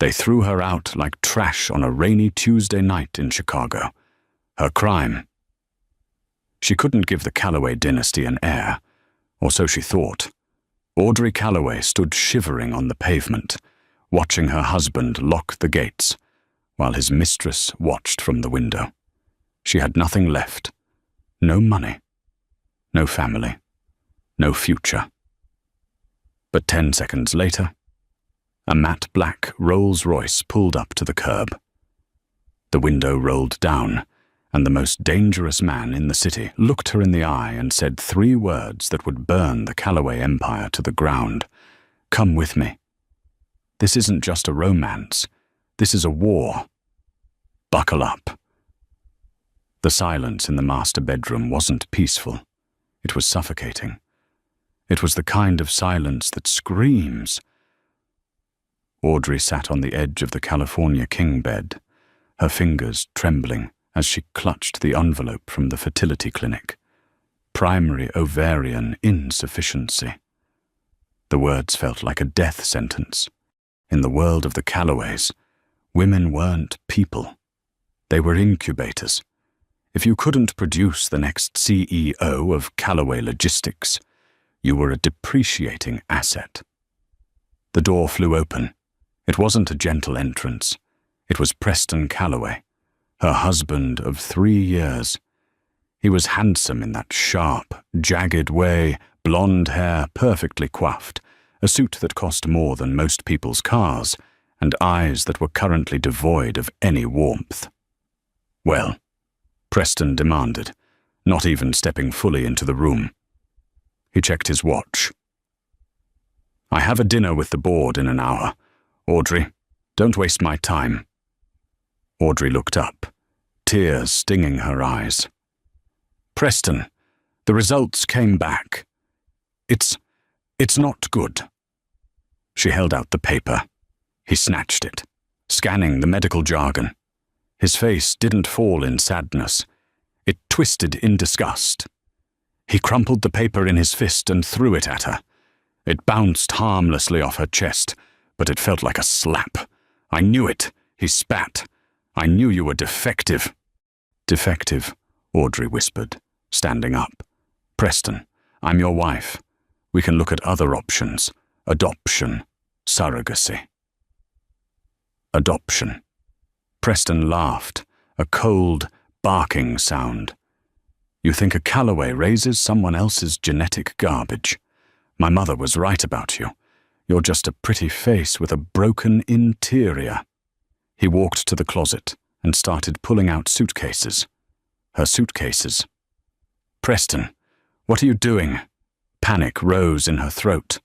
They threw her out like trash on a rainy Tuesday night in Chicago. Her crime. She couldn't give the Calloway dynasty an heir, or so she thought. Audrey Calloway stood shivering on the pavement, watching her husband lock the gates, while his mistress watched from the window. She had nothing left. No money. No family. No future. But 10 seconds later, a matte black Rolls-Royce pulled up to the curb. The window rolled down, and the most dangerous man in the city looked her in the eye and said 3 words that would burn the Calloway empire to the ground. "Come with me. This isn't just a romance. This is a war. Buckle up." The silence in the master bedroom wasn't peaceful. It was suffocating. It was the kind of silence that screams. Audrey sat on the edge of the California king bed, her fingers trembling as she clutched the envelope from the fertility clinic. Primary ovarian insufficiency. The words felt like a death sentence. In the world of the Calloways, women weren't people. They were incubators. If you couldn't produce the next CEO of Calloway Logistics, you were a depreciating asset. The door flew open. It wasn't a gentle entrance. It was Preston Calloway, her husband of 3 years. He was handsome in that sharp, jagged way, blonde hair perfectly coiffed, a suit that cost more than most people's cars, and eyes that were currently devoid of any warmth. "Well," Preston demanded, not even stepping fully into the room. He checked his watch. "I have a dinner with the board in an hour. Audrey, don't waste my time." Audrey looked up, tears stinging her eyes. "Preston, the results came back. It's not good." She held out the paper. He snatched it, scanning the medical jargon. His face didn't fall in sadness. It twisted in disgust. He crumpled the paper in his fist and threw it at her. It bounced harmlessly off her chest, but it felt like a slap. "I knew it," he spat. "I knew you were defective." "Defective," Audrey whispered, standing up. "Preston, I'm your wife. We can look at other options. Adoption. Surrogacy." Adoption. Preston laughed, a cold, barking sound. "You think a Calloway raises someone else's genetic garbage? My mother was right about you. You're just a pretty face with a broken interior." He walked to the closet and started pulling out suitcases. Her suitcases. "Preston, what are you doing?" Panic rose in her throat.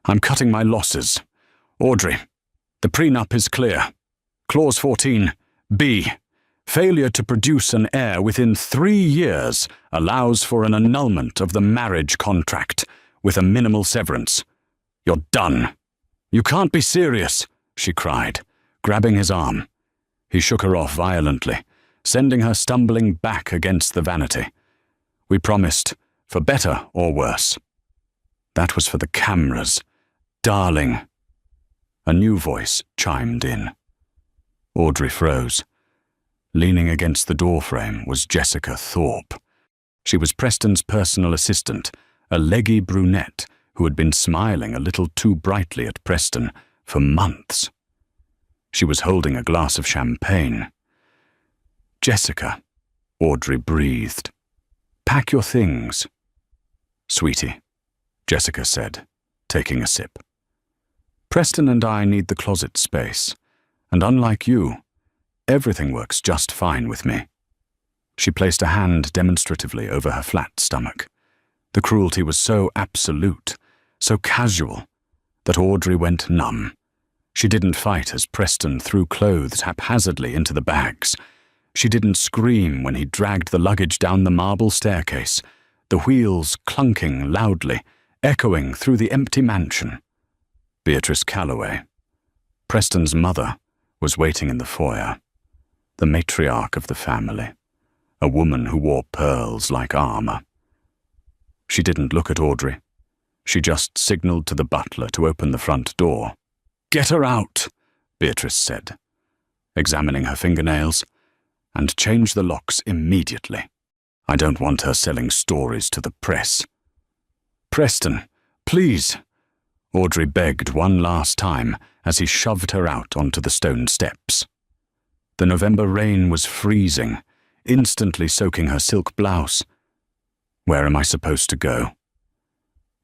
"I'm cutting my losses. Audrey, the prenup is clear. Clause 14, B. Failure to produce an heir within 3 years allows for an annulment of the marriage contract with a minimal severance. You're done." "You can't be serious," she cried, grabbing his arm. He shook her off violently, sending her stumbling back against the vanity. "We promised, for better or worse." That was for the cameras. "Darling." A new voice chimed in. Audrey froze. Leaning against the doorframe was Jessica Thorpe. She was Preston's personal assistant, a leggy brunette who had been smiling a little too brightly at Preston for months. She was holding a glass of champagne. "Jessica," Audrey breathed. "Pack your things." "Sweetie," Jessica said, taking a sip. "Preston and I need the closet space, and unlike you, everything works just fine with me." She placed a hand demonstratively over her flat stomach. The cruelty was so absolute, so casual, that Audrey went numb. She didn't fight as Preston threw clothes haphazardly into the bags. She didn't scream when he dragged the luggage down the marble staircase, the wheels clunking loudly, echoing through the empty mansion. Beatrice Calloway, Preston's mother, was waiting in the foyer, the matriarch of the family, a woman who wore pearls like armor. She didn't look at Audrey. She just signaled to the butler to open the front door. "Get her out!" Beatrice said, examining her fingernails, and change the locks immediately. I don't want her selling stories to the press. Preston, please, Audrey begged one last time as he shoved her out onto the stone steps. The November rain was freezing, instantly soaking her silk blouse. Where am I supposed to go?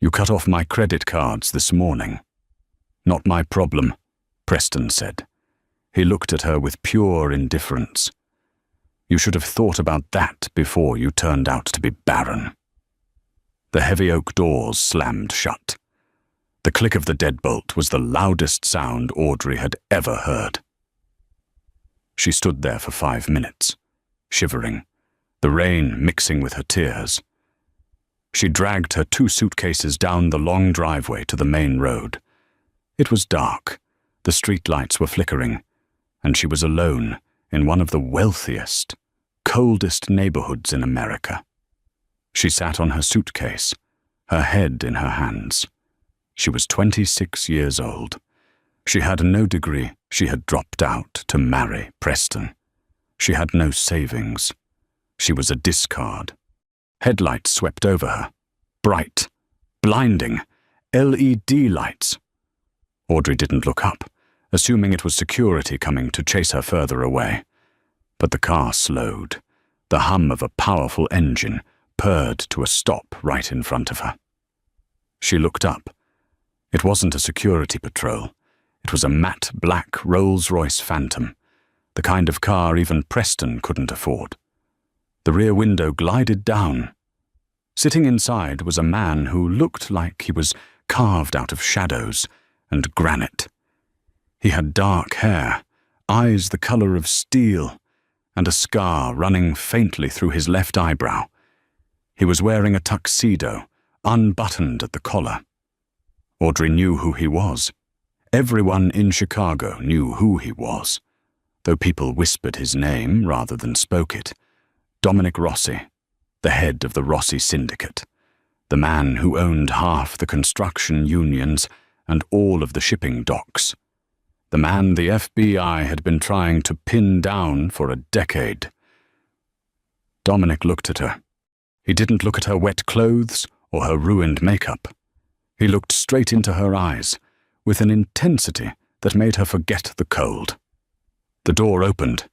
You cut off my credit cards this morning. Not my problem, Preston said. He looked at her with pure indifference. You should have thought about that before you turned out to be barren. The heavy oak doors slammed shut. The click of the deadbolt was the loudest sound Audrey had ever heard. She stood there for 5 minutes, shivering, the rain mixing with her tears. She dragged her 2 suitcases down the long driveway to the main road. It was dark, the streetlights were flickering, and she was alone in one of the wealthiest, coldest neighborhoods in America. She sat on her suitcase, her head in her hands. She was 26 years old. She had no degree. She had dropped out to marry Preston. She had no savings. She was a discard. Headlights swept over her. Bright, blinding, LED lights. Audrey didn't look up, assuming it was security coming to chase her further away. But the car slowed. The hum of a powerful engine purred to a stop right in front of her. She looked up. It wasn't a security patrol. It was a matte black Rolls-Royce Phantom, the kind of car even Preston couldn't afford. The rear window glided down. Sitting inside was a man who looked like he was carved out of shadows and granite. He had dark hair, eyes the color of steel, and a scar running faintly through his left eyebrow. He was wearing a tuxedo, unbuttoned at the collar. Audrey knew who he was. Everyone in Chicago knew who he was, though people whispered his name rather than spoke it. Dominic Rossi, the head of the Rossi Syndicate, the man who owned half the construction unions and all of the shipping docks, the man the FBI had been trying to pin down for a decade. Dominic looked at her. He didn't look at her wet clothes or her ruined makeup. He looked straight into her eyes, with an intensity that made her forget the cold. The door opened.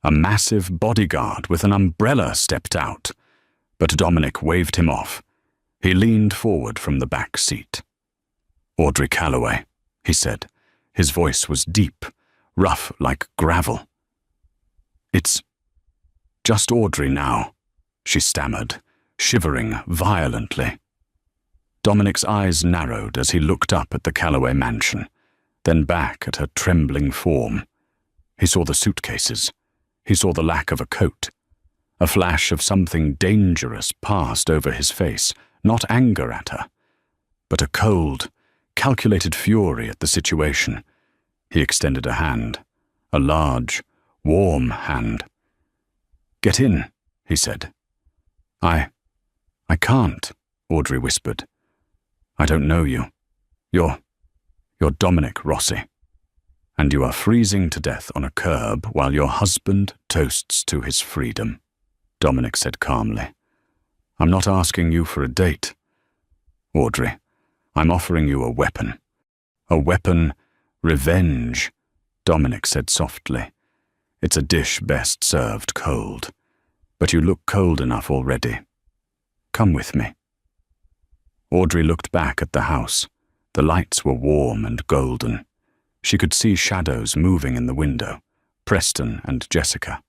A massive bodyguard with an umbrella stepped out, but Dominic waved him off. He leaned forward from the back seat. Audrey Calloway, he said. His voice was deep, rough like gravel. It's just Audrey now, she stammered, shivering violently. Dominic's eyes narrowed as he looked up at the Calloway mansion, then back at her trembling form. He saw the suitcases. He saw the lack of a coat. A flash of something dangerous passed over his face, not anger at her, but a cold, calculated fury at the situation. He extended a hand, a large, warm hand. "Get in," he said. I can't," Audrey whispered. "I don't know you. You're Dominic Rossi, and you are freezing to death on a curb while your husband toasts to his freedom," Dominic said calmly. "I'm not asking you for a date. Audrey, I'm offering you a weapon. A weapon, revenge," Dominic said softly. "It's a dish best served cold, but you look cold enough already. Come with me." Audrey looked back at the house. The lights were warm and golden. She could see shadows moving in the window, Preston and Jessica.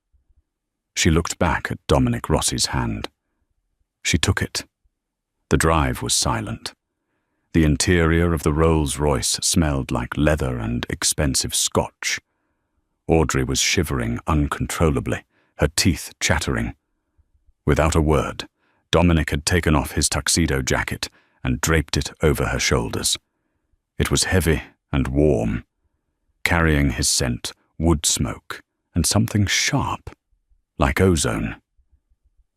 She looked back at Dominic Rossi's hand. She took it. The drive was silent. The interior of the Rolls-Royce smelled like leather and expensive scotch. Audrey was shivering uncontrollably, her teeth chattering. Without a word, Dominic had taken off his tuxedo jacket and draped it over her shoulders. It was heavy and warm, carrying his scent, wood smoke, and something sharp, like ozone.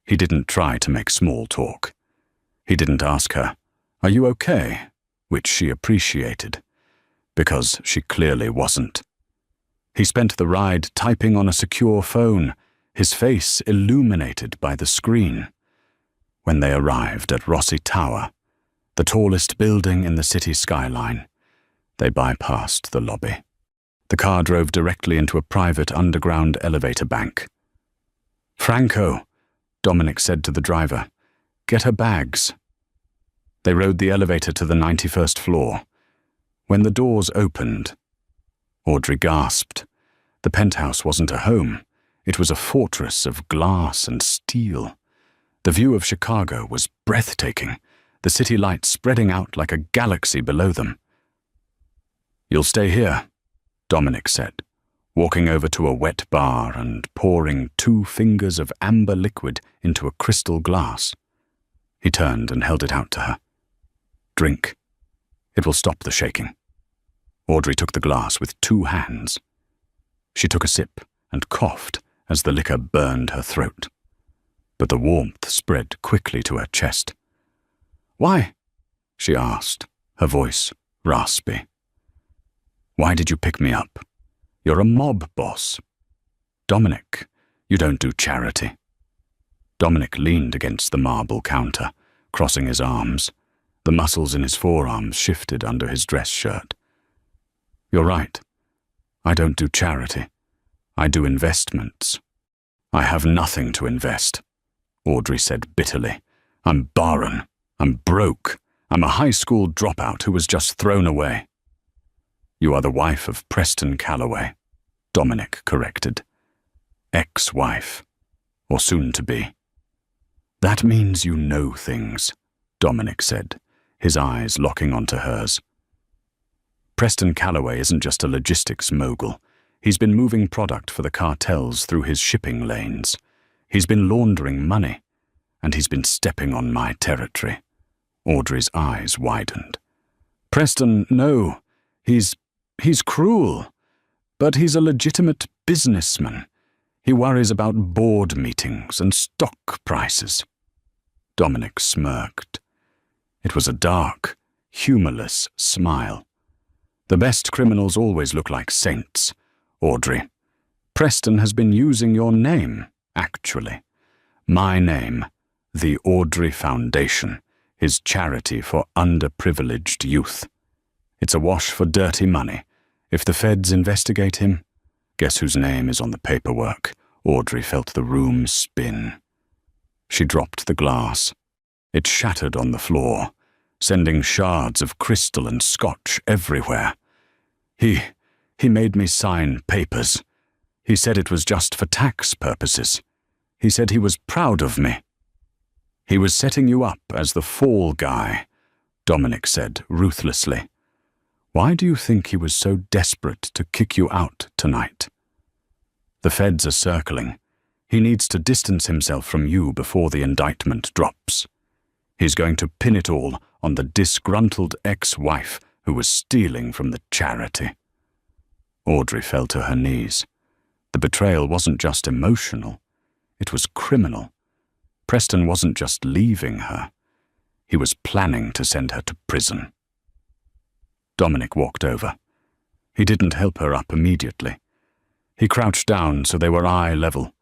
He didn't try to make small talk. He didn't ask her, "Are you okay?" which she appreciated, because she clearly wasn't. He spent the ride typing on a secure phone, his face illuminated by the screen. When they arrived at Rossi Tower, the tallest building in the city skyline, they bypassed the lobby. The car drove directly into a private underground elevator bank. "Franco," Dominic said to the driver, "get her bags." They rode the elevator to the 91st floor. When the doors opened, Audrey gasped. The penthouse wasn't a home. It was a fortress of glass and steel. The view of Chicago was breathtaking, the city lights spreading out like a galaxy below them. "You'll stay here," Dominic said, walking over to a wet bar and pouring 2 fingers of amber liquid into a crystal glass. He turned and held it out to her. "Drink. It will stop the shaking." Audrey took the glass with 2 hands. She took a sip and coughed as the liquor burned her throat. But the warmth spread quickly to her chest. "Why?" she asked, her voice raspy. "Why did you pick me up? You're a mob boss." "Dominic, you don't do charity." Dominic leaned against the marble counter, crossing his arms. The muscles in his forearms shifted under his dress shirt. "You're right. I don't do charity. I do investments." "I have nothing to invest," Audrey said bitterly. "I'm barren. I'm broke. I'm a high school dropout who was just thrown away." "You are the wife of Preston Calloway," Dominic corrected. "Ex-wife, or soon-to-be." "That means you know things," Dominic said, his eyes locking onto hers. "Preston Calloway isn't just a logistics mogul. He's been moving product for the cartels through his shipping lanes. He's been laundering money, and he's been stepping on my territory." Audrey's eyes widened. "Preston, no. He's cruel. But he's a legitimate businessman. He worries about board meetings and stock prices." Dominic smirked. It was a dark, humorless smile. "The best criminals always look like saints, Audrey. Preston has been using your name, actually. My name, the Audrey Foundation, his charity for underprivileged youth. It's a wash for dirty money. If the feds investigate him, guess whose name is on the paperwork?" Audrey felt the room spin. She dropped the glass. It shattered on the floor, sending shards of crystal and scotch everywhere. He made me sign papers. He said it was just for tax purposes. He said he was proud of me." "He was setting you up as the fall guy," Dominic said ruthlessly. "Why do you think he was so desperate to kick you out tonight?" "The feds are circling. He needs to distance himself from you before the indictment drops. He's going to pin it all on the disgruntled ex-wife who was stealing from the charity." Audrey fell to her knees. The betrayal wasn't just emotional, it was criminal. Preston wasn't just leaving her, he was planning to send her to prison. Dominic walked over. He didn't help her up immediately. He crouched down so they were eye level.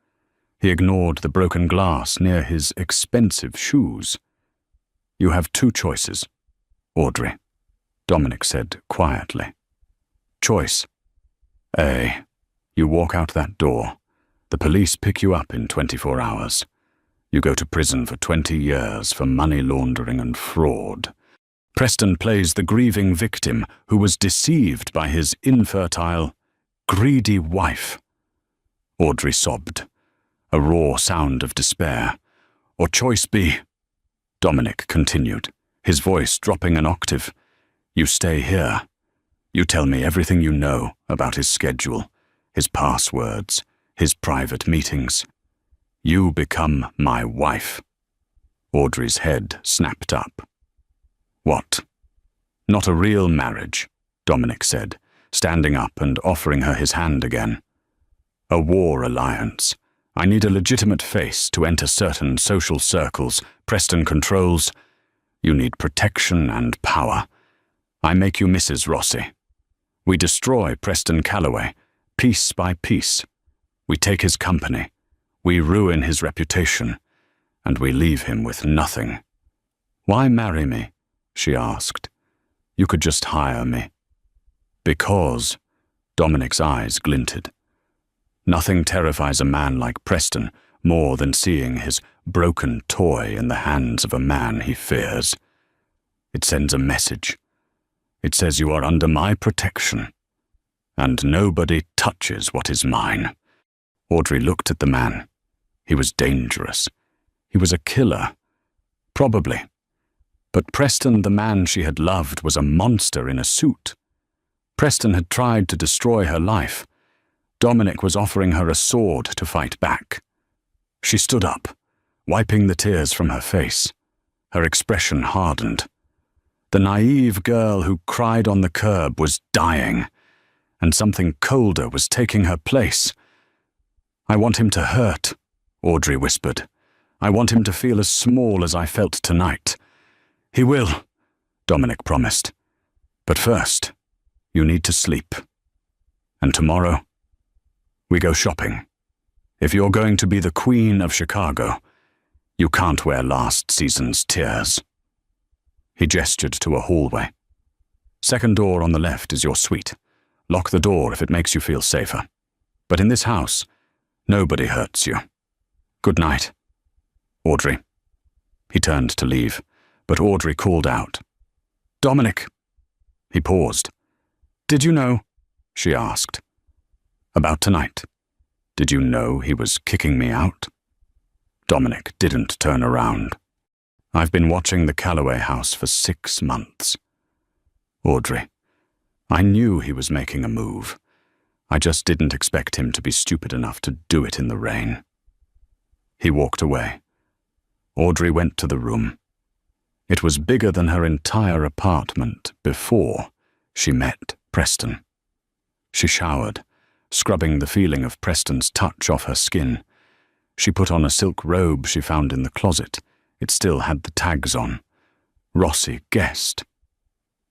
He ignored the broken glass near his expensive shoes. "You have 2 choices, Audrey," Dominic said quietly. "Choice A. You walk out that door. The police pick you up in 24 hours. You go to prison for 20 years for money laundering and fraud. Preston plays the grieving victim who was deceived by his infertile, greedy wife." Audrey sobbed, a raw sound of despair. "Or choice B," Dominic continued, his voice dropping an octave. "You stay here. You tell me everything you know about his schedule, his passwords, his private meetings. You become my wife." Audrey's head snapped up. "What? Not a real marriage," Dominic said, standing up and offering her his hand again. "A war alliance. I need a legitimate face to enter certain social circles Preston controls. You need protection and power. I make you Mrs. Rossi. We destroy Preston Calloway, piece by piece. We take his company, we ruin his reputation, and we leave him with nothing. Why marry me? She asked. You could just hire me. Because, Dominic's eyes glinted. Nothing terrifies a man like Preston more than seeing his broken toy in the hands of a man he fears. It sends a message. It says you are under my protection, and nobody touches what is mine. Audrey looked at the man. He was dangerous. He was a killer. Probably. But Preston, the man she had loved, was a monster in a suit. Preston had tried to destroy her life. Dominic was offering her a sword to fight back. She stood up, wiping the tears from her face. Her expression hardened. The naive girl who cried on the curb was dying, and something colder was taking her place. I want him to hurt, Audrey whispered. I want him to feel as small as I felt tonight. He will, Dominic promised. But first, you need to sleep. And tomorrow, we go shopping. If you're going to be the Queen of Chicago, you can't wear last season's tears. He gestured to a hallway. Second door on the left is your suite. Lock the door if it makes you feel safer. But in this house, nobody hurts you. Good night, Audrey. He turned to leave, but Audrey called out. Dominic. He paused. Did you know? She asked. About tonight. Did you know he was kicking me out? Dominic didn't turn around. I've been watching the Calloway house for 6 months. Audrey, I knew he was making a move. I just didn't expect him to be stupid enough to do it in the rain. He walked away. Audrey went to the room. It was bigger than her entire apartment before she met Preston. She showered, scrubbing the feeling of Preston's touch off her skin. She put on a silk robe she found in the closet. It still had the tags on. Rossi guessed.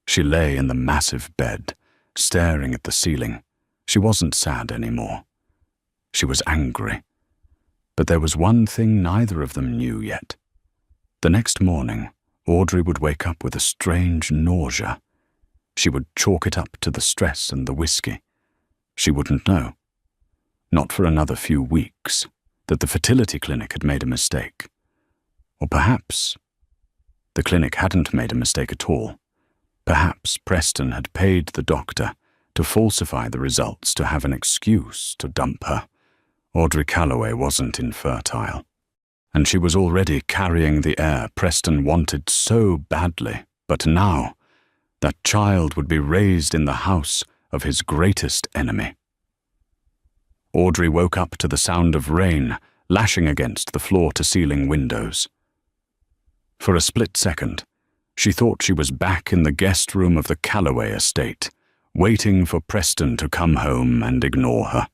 She lay in the massive bed, staring at the ceiling. She wasn't sad anymore. She was angry. But there was one thing neither of them knew yet. The next morning, Audrey would wake up with a strange nausea. She would chalk it up to the stress and the whiskey. She wouldn't know. Not for another few weeks, that the fertility clinic had made a mistake. Or perhaps the clinic hadn't made a mistake at all. Perhaps Preston had paid the doctor to falsify the results to have an excuse to dump her. Audrey Calloway wasn't infertile, and she was already carrying the heir Preston wanted so badly, but now that child would be raised in the house of his greatest enemy. Audrey woke up to the sound of rain lashing against the floor-to-ceiling windows. For a split second, she thought she was back in the guest room of the Calloway estate, waiting for Preston to come home and ignore her.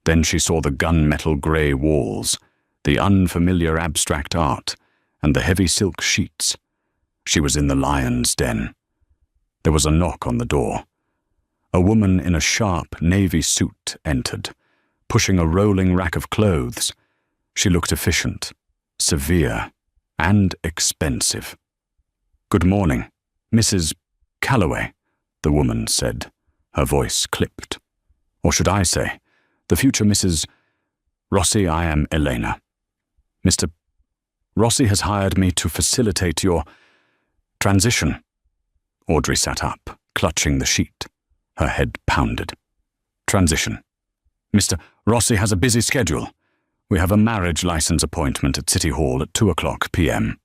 Then she saw the gunmetal grey walls, the unfamiliar abstract art, and the heavy silk sheets. She was in the lion's den. There was a knock on the door. A woman in a sharp navy suit entered, pushing a rolling rack of clothes. She looked efficient, severe, and expensive. "Good morning, Mrs. Calloway," the woman said, her voice clipped. "Or should I say, the future Mrs. Rossi, I am Elena. Mr. Rossi has hired me to facilitate your transition." Audrey sat up, clutching the sheet. Her head pounded. "Transition. Mr. Rossi has a busy schedule. We have a marriage license appointment at City Hall at 2:00 p.m.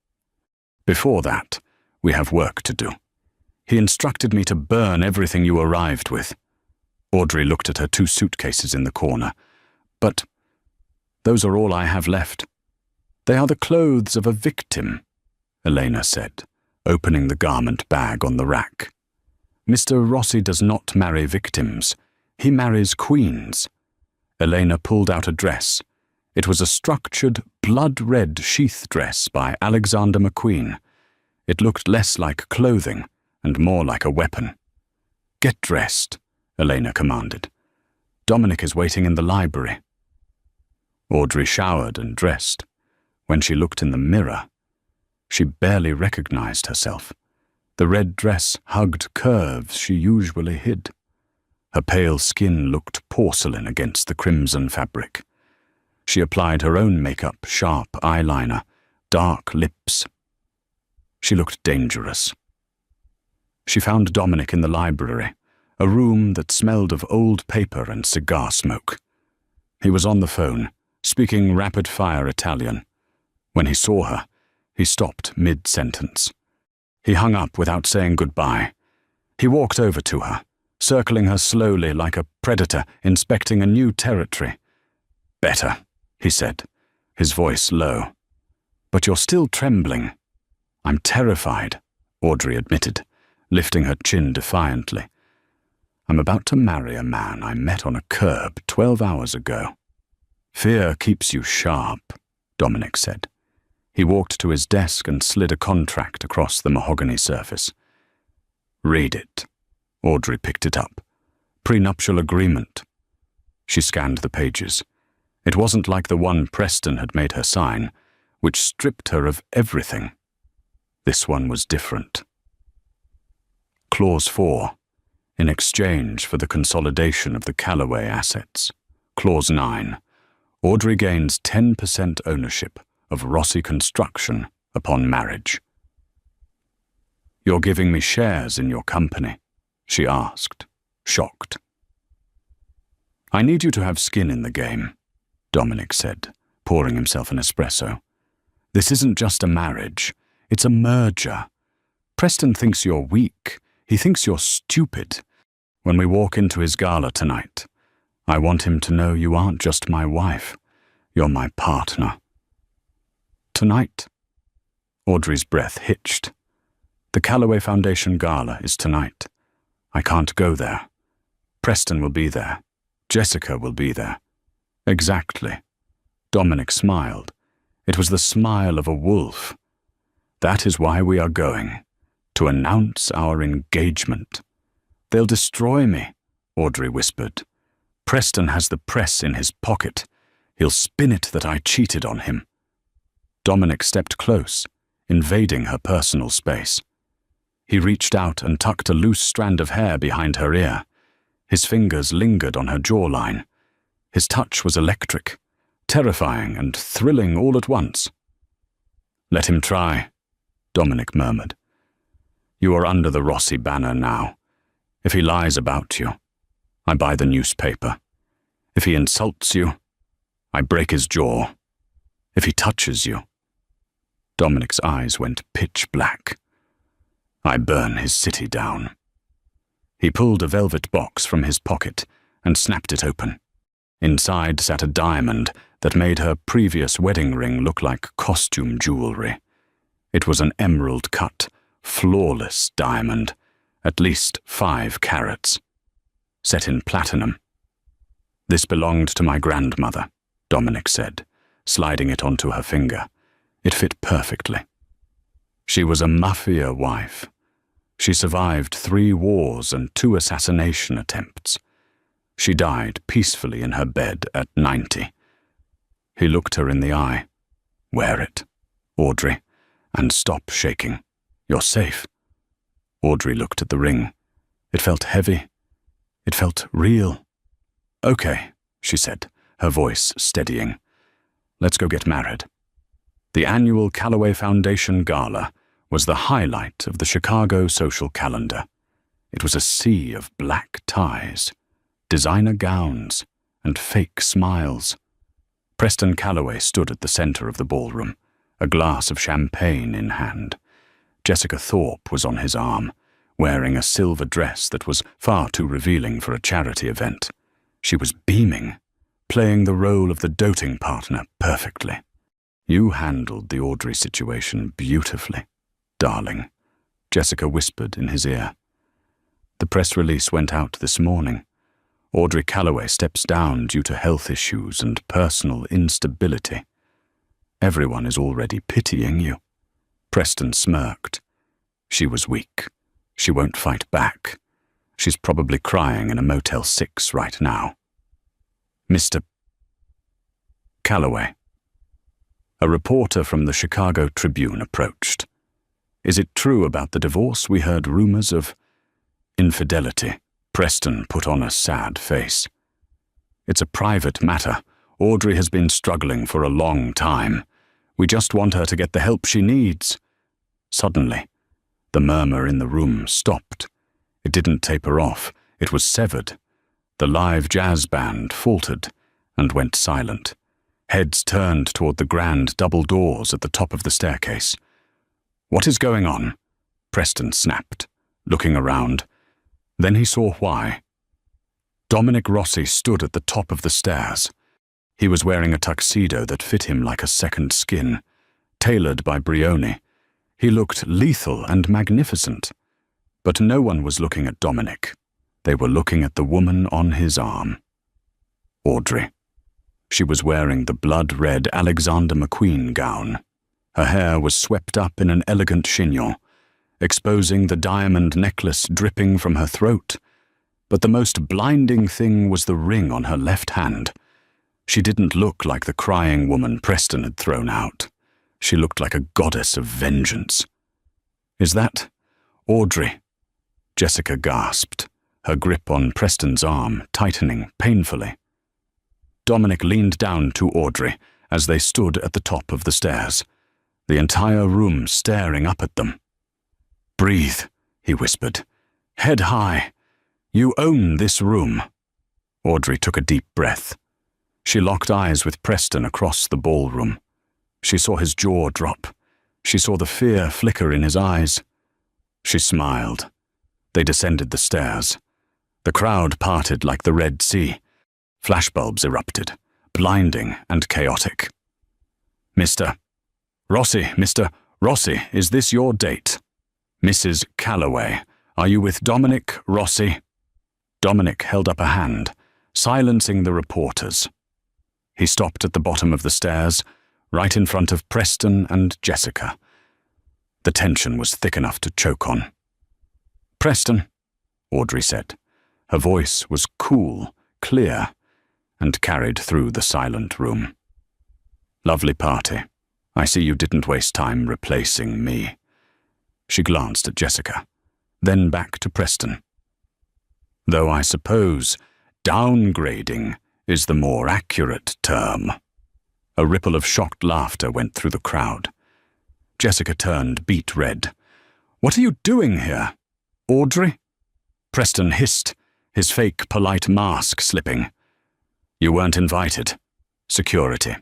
Before that, we have work to do. He instructed me to burn everything you arrived with." Audrey looked at her 2 suitcases in the corner. "But those are all I have left. They are the clothes of a victim," Elena said, opening the garment bag on the rack. "Mr. Rossi does not marry victims. He marries queens." Elena pulled out a dress. It was a structured, blood-red sheath dress by Alexander McQueen. It looked less like clothing and more like a weapon. "Get dressed," Elena commanded. Dominic is waiting in the library." Audrey showered and dressed. When she looked in the mirror, she barely recognized herself. The red dress hugged curves she usually hid. Her pale skin looked porcelain against the crimson fabric. She applied her own makeup, sharp eyeliner, dark lips. She looked dangerous. She found Dominic in the library, a room that smelled of old paper and cigar smoke. He was on the phone, speaking rapid-fire Italian. When he saw her, he stopped mid-sentence. He hung up without saying goodbye. He walked over to her, circling her slowly like a predator inspecting a new territory. "Better," he said, his voice low. "But you're still trembling." "I'm terrified," Audrey admitted, lifting her chin defiantly. "I'm about to marry a man I met on a curb 12 hours ago." "Fear keeps you sharp," Dominic said. He walked to his desk and slid a contract across the mahogany surface. "Read it." Audrey picked it up. "Prenuptial agreement." She scanned the pages. It wasn't like the one Preston had made her sign, which stripped her of everything. This one was different. Clause 4. In exchange for the consolidation of the Callaway assets. Clause 9. Audrey gains 10% ownership of Rossi Construction upon marriage. "You're giving me shares in your company?" she asked, shocked. "I need you to have skin in the game," Dominic said, pouring himself an espresso. "This isn't just a marriage, it's a merger. Preston thinks you're weak. He thinks you're stupid. When we walk into his gala tonight, I want him to know you aren't just my wife, you're my partner." "Tonight?" Audrey's breath hitched. "The Callaway Foundation gala is tonight. I can't go there. Preston will be there. Jessica will be there." "Exactly." Dominic smiled. It was the smile of a wolf. "That is why we are going, to announce our engagement." "They'll destroy me," Audrey whispered. "Preston has the press in his pocket. He'll spin it that I cheated on him." Dominic stepped close, invading her personal space. He reached out and tucked a loose strand of hair behind her ear. His fingers lingered on her jawline. His touch was electric, terrifying and thrilling all at once. "Let him try," Dominic murmured. "You are under the Rossi banner now. If he lies about you, I buy the newspaper. If he insults you, I break his jaw. If he touches you—" Dominic's eyes went pitch black. "I burn his city down." He pulled a velvet box from his pocket and snapped it open. Inside sat a diamond that made her previous wedding ring look like costume jewelry. It was an emerald-cut, flawless diamond, at least 5 carats, set in platinum. "This belonged to my grandmother," Dominic said, sliding it onto her finger. It fit perfectly. She was a mafia wife. She survived 3 wars and 2 assassination attempts. She died peacefully in her bed at 90. He looked her in the eye. "Wear it, Audrey, and stop shaking. You're safe." Audrey looked at the ring. It felt heavy. It felt real. "Okay," she said, her voice steadying. "Let's go get married." The annual Callaway Foundation Gala was the highlight of the Chicago social calendar. It was a sea of black ties, designer gowns, and fake smiles. Preston Callaway stood at the center of the ballroom, a glass of champagne in hand. Jessica Thorpe was on his arm, wearing a silver dress that was far too revealing for a charity event. She was beaming, playing the role of the doting partner perfectly. "You handled the Audrey situation beautifully, darling," Jessica whispered in his ear. "The press release went out this morning. Audrey Callaway steps down due to health issues and personal instability. Everyone is already pitying you." Preston smirked. "She was weak. She won't fight back. She's probably crying in a Motel 6 right now." Mr. Calloway. A reporter from the Chicago Tribune approached. Is it true about the divorce? We heard rumors of infidelity. Preston put on a sad face. It's a private matter. Audrey has been struggling for a long time. We just want her to get the help she needs. Suddenly, the murmur in the room stopped. It didn't taper off. It was severed. The live jazz band faltered and went silent. Heads turned toward the grand double doors at the top of the staircase. What is going on? Preston snapped, looking around. Then he saw why. Dominic Rossi stood at the top of the stairs. He was wearing a tuxedo that fit him like a second skin, tailored by Brioni. He looked lethal and magnificent. But no one was looking at Dominic. They were looking at the woman on his arm. Audrey. She was wearing the blood-red Alexander McQueen gown. Her hair was swept up in an elegant chignon, exposing the diamond necklace dripping from her throat. But the most blinding thing was the ring on her left hand. She didn't look like the crying woman Preston had thrown out. She looked like a goddess of vengeance. Is that Audrey? Jessica gasped, her grip on Preston's arm tightening painfully. Dominic leaned down to Audrey as they stood at the top of the stairs, the entire room staring up at them. Breathe, he whispered. Head high. You own this room. Audrey took a deep breath. She locked eyes with Preston across the ballroom. She saw his jaw drop. She saw the fear flicker in his eyes. She smiled. They descended the stairs. The crowd parted like the Red Sea. Flashbulbs erupted, blinding and chaotic. Mr. Rossi, is this your date? Mrs. Calloway, are you with Dominic Rossi? Dominic held up a hand, silencing the reporters. He stopped at the bottom of the stairs, right in front of Preston and Jessica. The tension was thick enough to choke on. Preston, Audrey said. Her voice was cool, clear, and carried through the silent room. Lovely party. I see you didn't waste time replacing me. She glanced at Jessica, then back to Preston. Though I suppose downgrading is the more accurate term. A ripple of shocked laughter went through the crowd. Jessica turned beet red. What are you doing here? Audrey? Preston hissed, his fake polite mask slipping. You weren't invited. Security.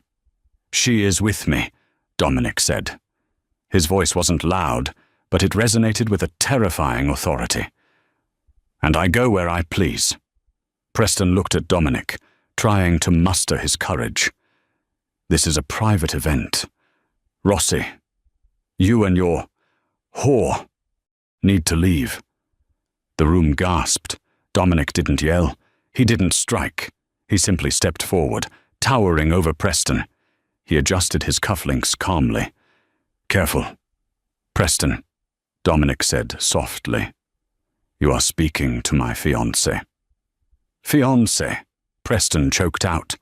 She is with me, Dominic said. His voice wasn't loud, but it resonated with a terrifying authority. And I go where I please. Preston looked at Dominic, trying to muster his courage. This is a private event. Rossi, you and your whore need to leave. The room gasped. Dominic didn't yell. He didn't strike. He simply stepped forward, towering over Preston. He adjusted his cufflinks calmly. Careful. Preston, Dominic said softly. You are speaking to my fiancé. Fiancé, Preston choked out.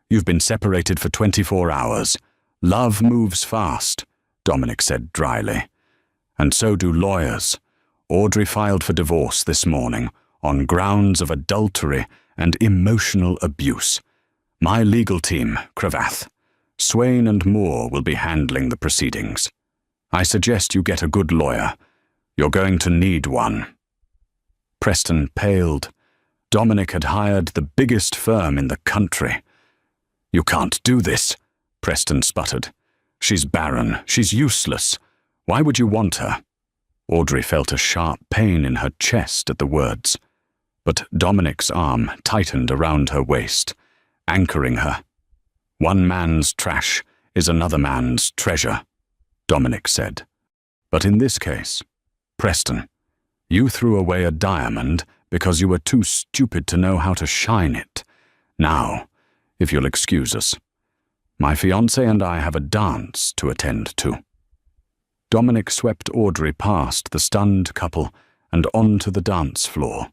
You've been separated for 24 hours. Love moves fast, Dominic said dryly. And so do lawyers. Audrey filed for divorce this morning on grounds of adultery and emotional abuse. My legal team, Cravath, Swain and Moore will be handling the proceedings. I suggest you get a good lawyer. You're going to need one. Preston paled. Dominic had hired the biggest firm in the country. You can't do this, Preston sputtered. She's barren. She's useless. Why would you want her? Audrey felt a sharp pain in her chest at the words. But Dominic's arm tightened around her waist, anchoring her. One man's trash is another man's treasure, Dominic said. But in this case, Preston, you threw away a diamond because you were too stupid to know how to shine it. Now, if you'll excuse us, my fiancé and I have a dance to attend to. Dominic swept Audrey past the stunned couple and onto the dance floor.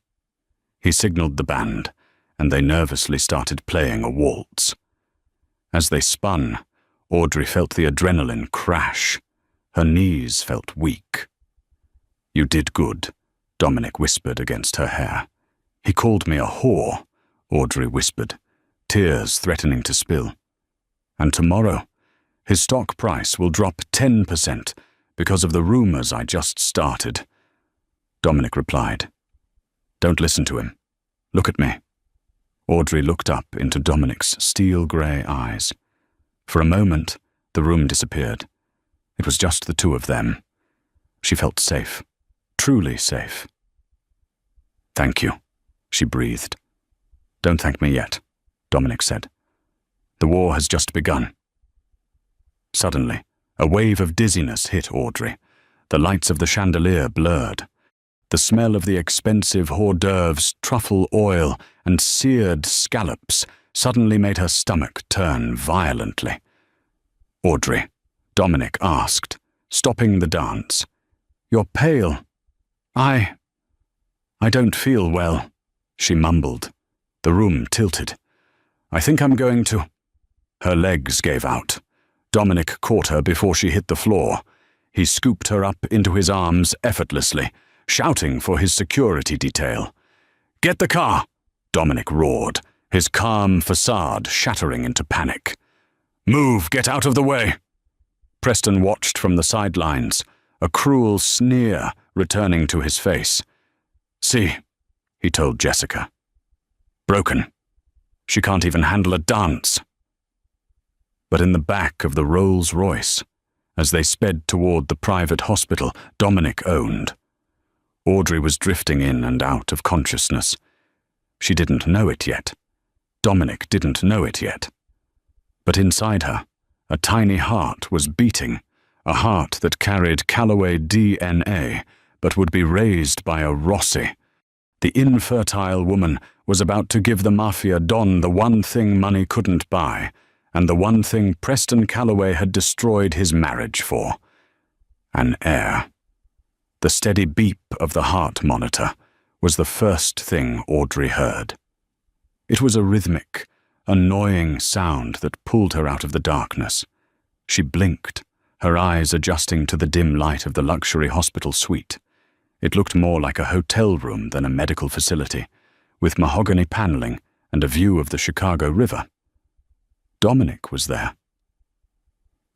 He signaled the band, and they nervously started playing a waltz. As they spun, Audrey felt the adrenaline crash. Her knees felt weak. "You did good," Dominic whispered against her hair. "He called me a whore," Audrey whispered, tears threatening to spill. "And tomorrow, his stock price will drop 10% because of the rumors I just started." Dominic replied, "Don't listen to him. Look at me." Audrey looked up into Dominic's steel-grey eyes. For a moment, the room disappeared. It was just the two of them. She felt safe, truly safe. "Thank you," she breathed. "Don't thank me yet," Dominic said. "The war has just begun." Suddenly, a wave of dizziness hit Audrey. The lights of the chandelier blurred. The smell of the expensive hors d'oeuvres, truffle oil, and seared scallops suddenly made her stomach turn violently. "Audrey," Dominic asked, stopping the dance. "You're pale." I don't feel well," she mumbled. The room tilted. "I think I'm going to—" Her legs gave out. Dominic caught her before she hit the floor. He scooped her up into his arms effortlessly, shouting for his security detail. "Get the car!" Dominic roared, his calm facade shattering into panic. "Move! Get out of the way!" Preston watched from the sidelines, a cruel sneer returning to his face. "See," he told Jessica. "Broken. She can't even handle a dance." But in the back of the Rolls-Royce, as they sped toward the private hospital Dominic owned, Audrey was drifting in and out of consciousness. She didn't know it yet. Dominic didn't know it yet. But inside her, a tiny heart was beating, a heart that carried Calloway DNA, but would be raised by a Rossi. The infertile woman was about to give the Mafia Don the one thing money couldn't buy, and the one thing Preston Calloway had destroyed his marriage for: an heir. The steady beep of the heart monitor was the first thing Audrey heard. It was a rhythmic, annoying sound that pulled her out of the darkness. She blinked, her eyes adjusting to the dim light of the luxury hospital suite. It looked more like a hotel room than a medical facility, with mahogany paneling and a view of the Chicago River. Dominic was there.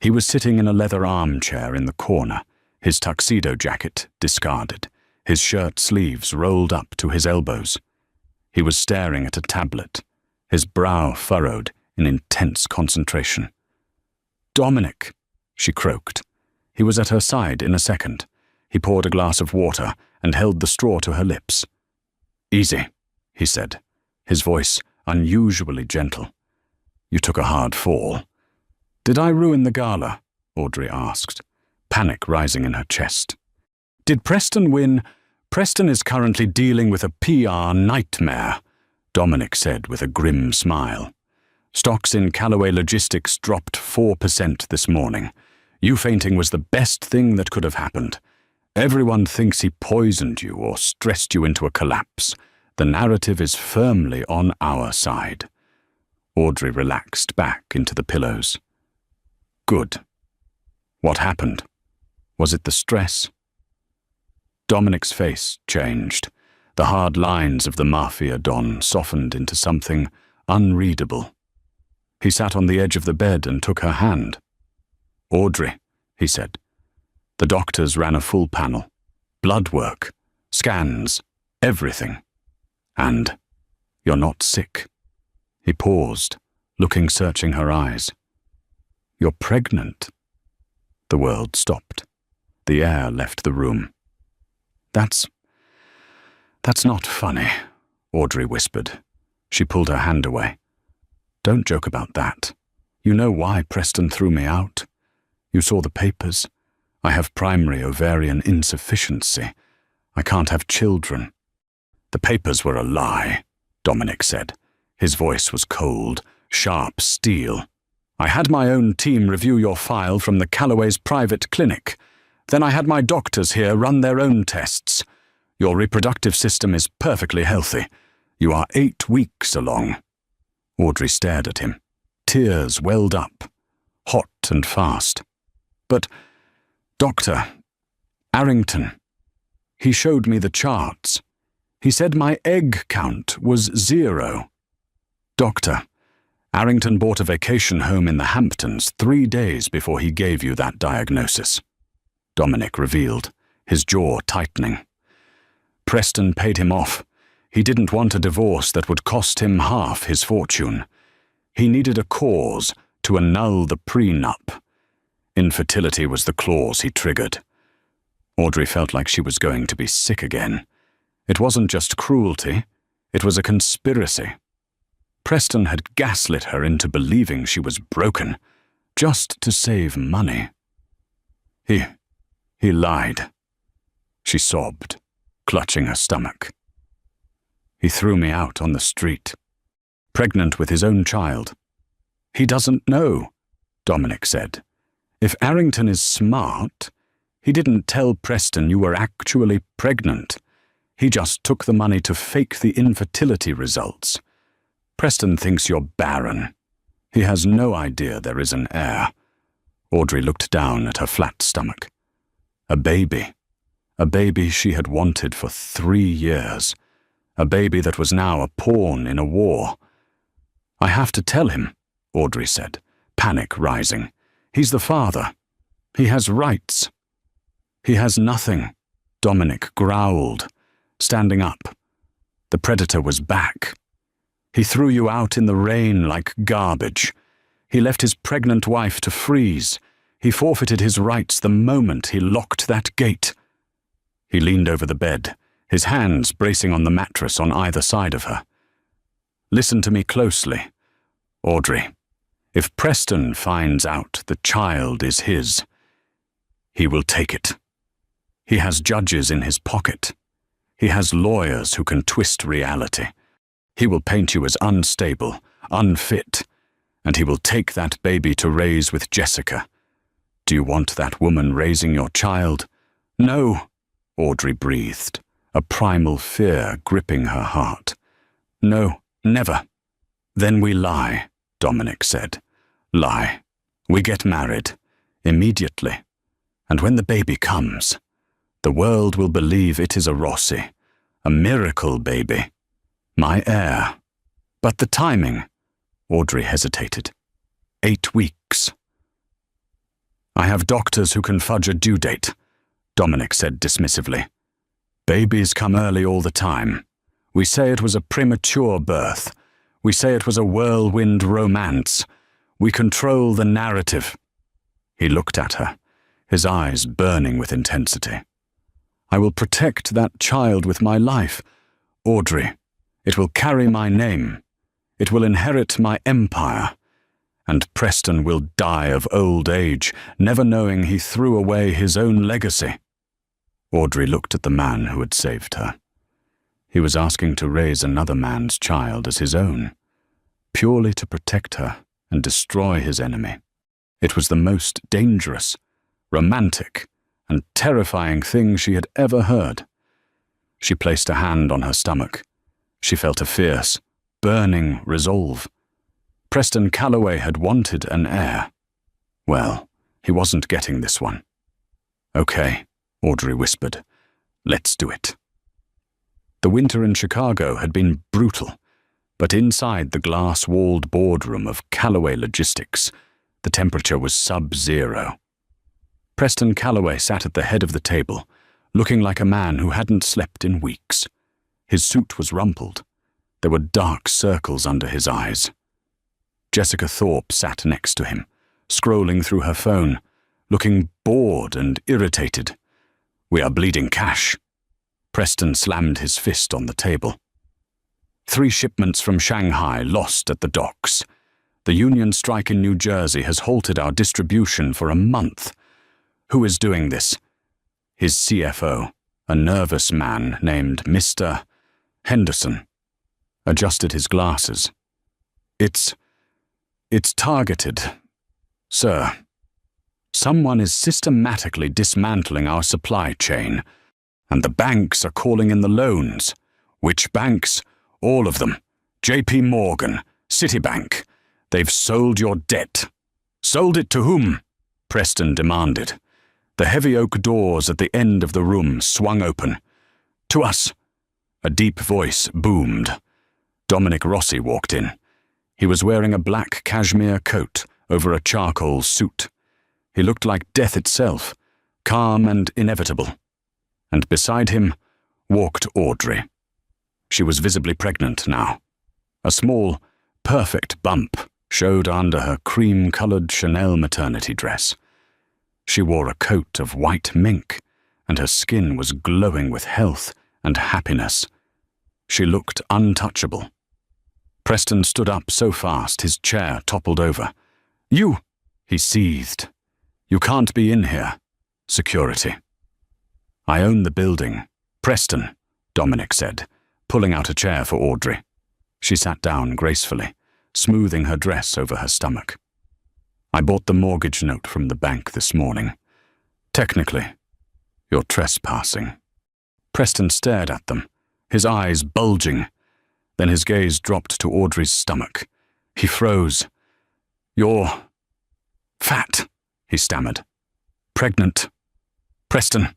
He was sitting in a leather armchair in the corner, his tuxedo jacket discarded, his shirt sleeves rolled up to his elbows. He was staring at a tablet, his brow furrowed in intense concentration. "Dominic," she croaked. He was at her side in a second. He poured a glass of water and held the straw to her lips. "Easy," he said, his voice unusually gentle. "You took a hard fall." "Did I ruin the gala?" Audrey asked, panic rising in her chest. "Did Preston win?" "Preston is currently dealing with a PR nightmare," Dominic said with a grim smile. "Stocks in Calloway Logistics dropped 4% this morning. You fainting was the best thing that could have happened. Everyone thinks he poisoned you or stressed you into a collapse. The narrative is firmly on our side." Audrey relaxed back into the pillows. "Good. What happened? Was it the stress?" Dominic's face changed. The hard lines of the Mafia Don softened into something unreadable. He sat on the edge of the bed and took her hand. "Audrey," he said. "The doctors ran a full panel. Blood work, scans, everything. And you're not sick." He paused, looking searching her eyes. "You're pregnant." The world stopped. The air left the room. That's not funny," Audrey whispered. She pulled her hand away. "Don't joke about that. You know why Preston threw me out. You saw the papers. I have primary ovarian insufficiency. I can't have children." "The papers were a lie," Dominic said. His voice was cold, sharp steel. "I had my own team review your file from the Calloway's private clinic. Then I had my doctors here run their own tests. Your reproductive system is perfectly healthy. You are 8 weeks along." Audrey stared at him. Tears welled up, hot and fast. "But, Doctor, Arrington, he showed me the charts. He said my egg count was 0. Doctor, Arrington bought a vacation home in the Hamptons 3 days before he gave you that diagnosis," Dominic revealed, his jaw tightening. "Preston paid him off. He didn't want a divorce that would cost him half his fortune. He needed a cause to annul the prenup. Infertility was the clause he triggered." Audrey felt like she was going to be sick again. It wasn't just cruelty, it was a conspiracy. Preston had gaslit her into believing she was broken, just to save money. He lied. She sobbed, clutching her stomach. "He threw me out on the street, pregnant with his own child." "He doesn't know," Dominic said. "If Arrington is smart, he didn't tell Preston you were actually pregnant. He just took the money to fake the infertility results. Preston thinks you're barren. He has no idea there is an heir." Audrey looked down at her flat stomach. A baby she had wanted for 3 years. A baby that was now a pawn in a war. "I have to tell him," Audrey said, panic rising. "He's the father. He has rights." "He has nothing," Dominic growled, standing up. The predator was back. "He threw you out in the rain like garbage. He left his pregnant wife to freeze. He forfeited his rights the moment he locked that gate." He leaned over the bed, his hands bracing on the mattress on either side of her. "Listen to me closely, Audrey. If Preston finds out the child is his, he will take it. He has judges in his pocket. He has lawyers who can twist reality. He will paint you as unstable, unfit, and he will take that baby to raise with Jessica. Do you want that woman raising your child?" "No," Audrey breathed, a primal fear gripping her heart. "No, never." "Then we lie," Dominic said. "Lie. We get married. Immediately. And when the baby comes, the world will believe it is a Rossi, a miracle baby. My heir. But the timing," Audrey hesitated. 8 weeks. "I have doctors who can fudge a due date," Dominic said dismissively. "Babies come early all the time. We say it was a premature birth. We say it was a whirlwind romance. We control the narrative." He looked at her, his eyes burning with intensity. "I will protect that child with my life, Audrey. It will carry my name. It will inherit my empire. And Preston will die of old age, never knowing he threw away his own legacy." Audrey looked at the man who had saved her. He was asking to raise another man's child as his own, purely to protect her and destroy his enemy. It was the most dangerous, romantic, and terrifying thing she had ever heard. She placed a hand on her stomach. She felt a fierce, burning resolve. Preston Calloway had wanted an heir. Well, he wasn't getting this one. "Okay," Audrey whispered. "Let's do it." The winter in Chicago had been brutal, but inside the glass-walled boardroom of Calloway Logistics, the temperature was sub-zero. Preston Calloway sat at the head of the table, looking like a man who hadn't slept in weeks. His suit was rumpled. There were dark circles under his eyes. Jessica Thorpe sat next to him, scrolling through her phone, looking bored and irritated. "We are bleeding cash." Preston slammed his fist on the table. 3 shipments from Shanghai lost at the docks. The union strike in New Jersey has halted our distribution for a month. Who is doing this? His CFO, a nervous man named Mr. Henderson, adjusted his glasses. It's targeted, sir. Someone is systematically dismantling our supply chain, and the banks are calling in the loans. Which banks? all of them. JP Morgan, Citibank. They've sold your debt. Sold it to whom? Preston demanded. The heavy oak doors at the end of the room swung open. To us. A deep voice boomed. Dominic Rossi walked in. He was wearing a black cashmere coat over a charcoal suit. He looked like death itself, calm and inevitable. And beside him walked Audrey. She was visibly pregnant now. A small, perfect bump showed under her cream-colored Chanel maternity dress. She wore a coat of white mink, and her skin was glowing with health and happiness. She looked untouchable. Preston stood up so fast his chair toppled over. "You!" he seethed. "You can't be in here. Security." "I own the building. Preston," Dominic said, pulling out a chair for Audrey. She sat down gracefully, smoothing her dress over her stomach. "I bought the mortgage note from the bank this morning. Technically, you're trespassing." Preston stared at them, his eyes bulging. Then his gaze dropped to Audrey's stomach. He froze. "You're fat," he stammered. "Pregnant." "Preston,"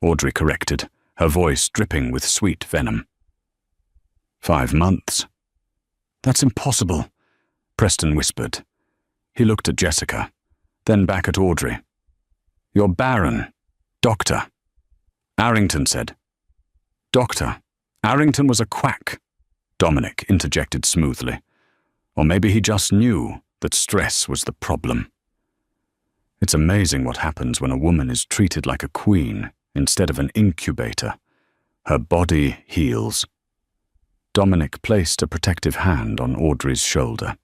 Audrey corrected, her voice dripping with sweet venom. 5 months. "That's impossible," Preston whispered. He looked at Jessica, then back at Audrey. "You're barren, doctor," Arrington said. "Doctor, Arrington was a quack," Dominic interjected smoothly. Or maybe he just knew that stress was the problem. It's amazing what happens when a woman is treated like a queen instead of an incubator. Her body heals. Dominic placed a protective hand on Audrey's shoulder.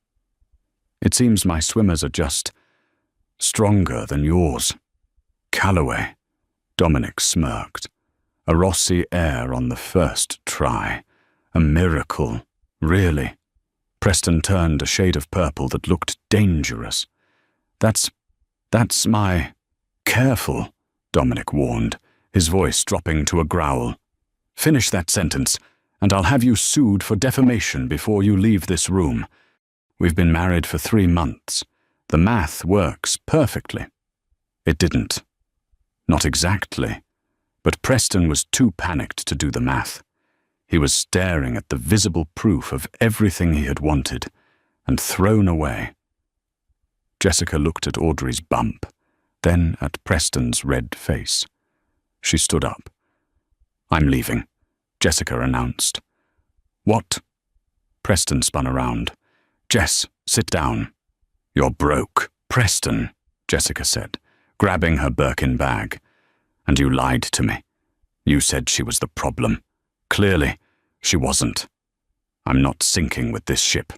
"It seems my swimmers are just stronger than yours." "Callaway," Dominic smirked. "A Rossi air on the first try. A miracle, really." Preston turned a shade of purple that looked dangerous. That's my..." "Careful," Dominic warned, his voice dropping to a growl. "Finish that sentence, and I'll have you sued for defamation before you leave this room. We've been married for 3 months. The math works perfectly." It didn't. Not exactly. But Preston was too panicked to do the math. He was staring at the visible proof of everything he had wanted and thrown away. Jessica looked at Audrey's bump, then at Preston's red face. She stood up. "I'm leaving," Jessica announced. "What?" Preston spun around. "Jess, sit down." "You're broke." "Preston," Jessica said, grabbing her Birkin bag. "And you lied to me. You said she was the problem. Clearly, she wasn't. I'm not sinking with this ship."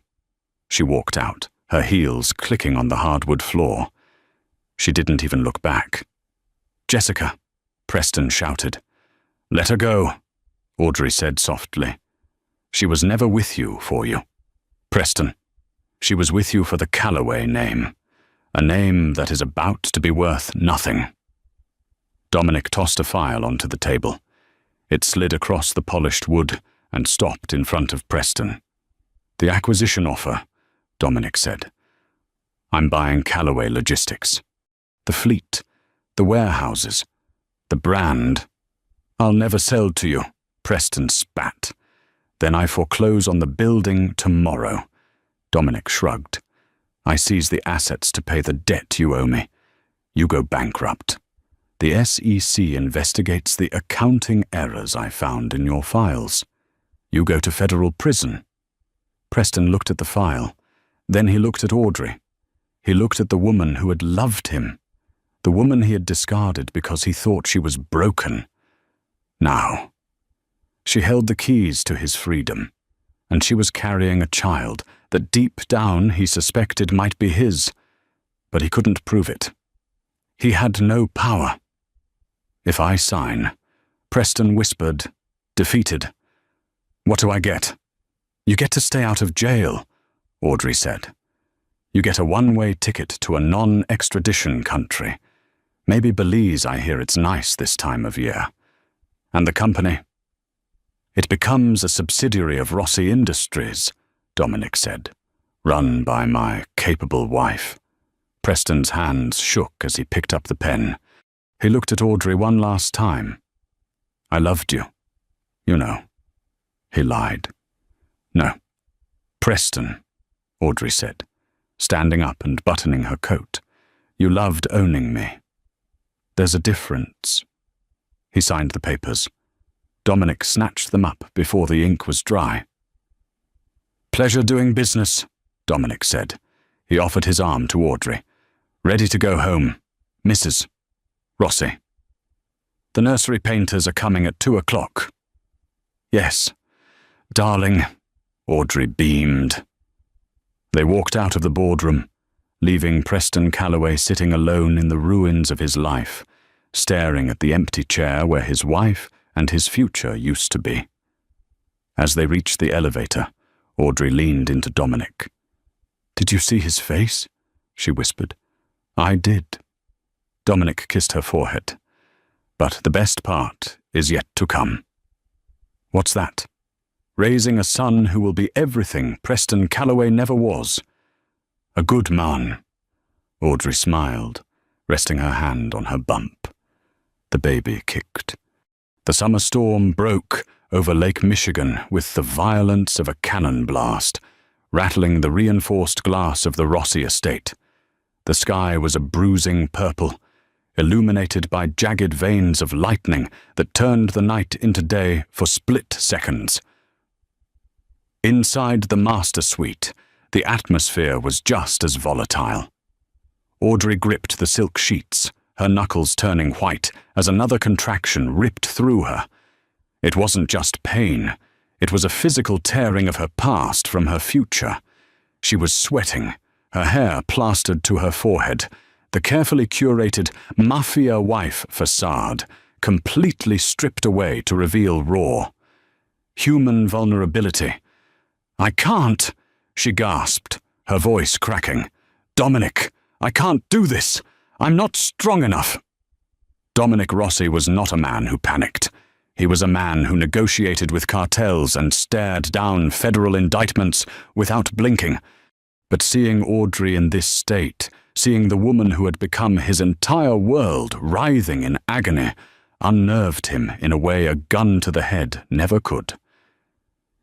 She walked out, her heels clicking on the hardwood floor. She didn't even look back. "Jessica," Preston shouted. "Let her go," Audrey said softly. "She was never with you for you. Preston, she was with you for the Callaway name, a name that is about to be worth nothing." Dominic tossed a file onto the table. It slid across the polished wood and stopped in front of Preston. "The acquisition offer," Dominic said. "I'm buying Callaway Logistics. The fleet, the warehouses, the brand. I'll never sell to you," Preston spat. "Then I foreclose on the building tomorrow." Dominic shrugged. "I seize the assets to pay the debt you owe me. You go bankrupt. The SEC investigates the accounting errors I found in your files. You go to federal prison." Preston looked at the file. Then he looked at Audrey. He looked at the woman who had loved him, the woman he had discarded because he thought she was broken. Now, she held the keys to his freedom, and she was carrying a child that deep down he suspected might be his, but he couldn't prove it. He had no power. "If I sign," Preston whispered, defeated. "What do I get?" "You get to stay out of jail," Audrey said. "You get a one-way ticket to a non-extradition country. Maybe Belize. I hear it's nice this time of year. And the company? It becomes a subsidiary of Rossi Industries, Dominic said, run by my capable wife. Preston's hands shook as he picked up the pen. He looked at Audrey one last time. I loved you. You know. He lied. No. Preston, Audrey said, standing up and buttoning her coat. You loved owning me. There's a difference. He signed the papers. Dominic snatched them up before the ink was dry. Pleasure doing business, Dominic said. He offered his arm to Audrey. Ready to go home. Mrs. Rossi. The nursery painters are coming at 2 o'clock. Yes. Darling, Audrey beamed. They walked out of the boardroom, leaving Preston Calloway sitting alone in the ruins of his life, staring at the empty chair where his wife and his future used to be. As they reached the elevator, Audrey leaned into Dominic. Did you see his face? She whispered. I did. Dominic kissed her forehead. But the best part is yet to come. What's that? Raising a son who will be everything Preston Calloway never was. A good man. Audrey smiled, resting her hand on her bump. The baby kicked. The summer storm broke over Lake Michigan with the violence of a cannon blast, rattling the reinforced glass of the Rossi estate. The sky was a bruising purple, illuminated by jagged veins of lightning that turned the night into day for split seconds. Inside the master suite, the atmosphere was just as volatile. Audrey gripped the silk sheets, her knuckles turning white as another contraction ripped through her. It wasn't just pain, it was a physical tearing of her past from her future. She was sweating, her hair plastered to her forehead, the carefully curated Mafia wife facade completely stripped away to reveal raw, human vulnerability. I can't, she gasped, her voice cracking. Dominic, I can't do this. I'm not strong enough. Dominic Rossi was not a man who panicked. He was a man who negotiated with cartels and stared down federal indictments without blinking. But seeing Audrey in this state, seeing the woman who had become his entire world writhing in agony, unnerved him in a way a gun to the head never could.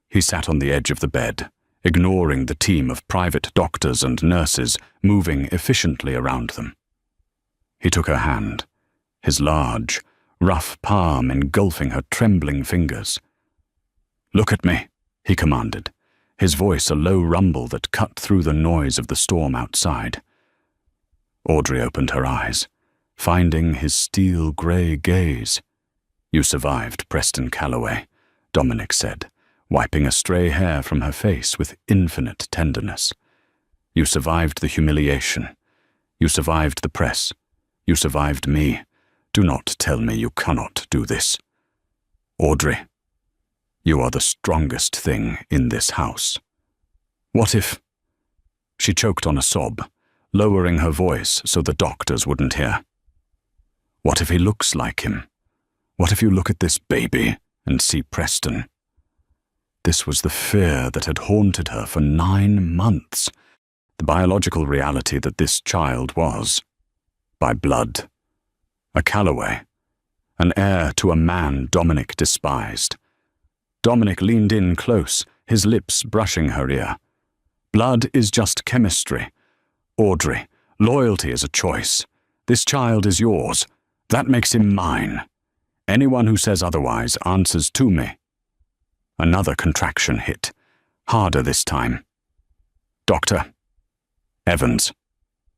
He sat on the edge of the bed, ignoring the team of private doctors and nurses moving efficiently around them. He took her hand, his large, rough palm engulfing her trembling fingers. Look at me, he commanded, his voice a low rumble that cut through the noise of the storm outside. Audrey opened her eyes, finding his steel-grey gaze. You survived, Preston Calloway, Dominic said, wiping a stray hair from her face with infinite tenderness. You survived the humiliation. You survived the press. You survived me. Do not tell me you cannot do this. Audrey, you are the strongest thing in this house. What if... She choked on a sob, lowering her voice so the doctors wouldn't hear. What if he looks like him? What if you look at this baby and see Preston? This was the fear that had haunted her for 9 months, the biological reality that this child was, by blood, a Calloway, an heir to a man Dominic despised. Dominic leaned in close, his lips brushing her ear. Blood is just chemistry. Audrey, loyalty is a choice. This child is yours. That makes him mine. Anyone who says otherwise answers to me. Another contraction hit, harder this time. Dr. Evans,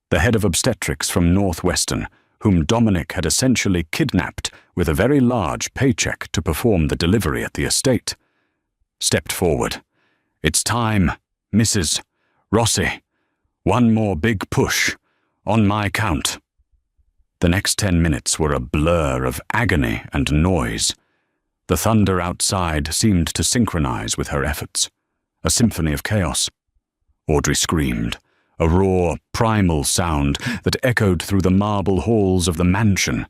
the head of obstetrics from Northwestern, whom Dominic had essentially kidnapped with a very large paycheck to perform the delivery at the estate, stepped forward. It's time, Mrs. Rossi. One more big push, on my count. The next 10 minutes were a blur of agony and noise. The thunder outside seemed to synchronize with her efforts, a symphony of chaos. Audrey screamed, a raw, primal sound that echoed through the marble halls of the mansion.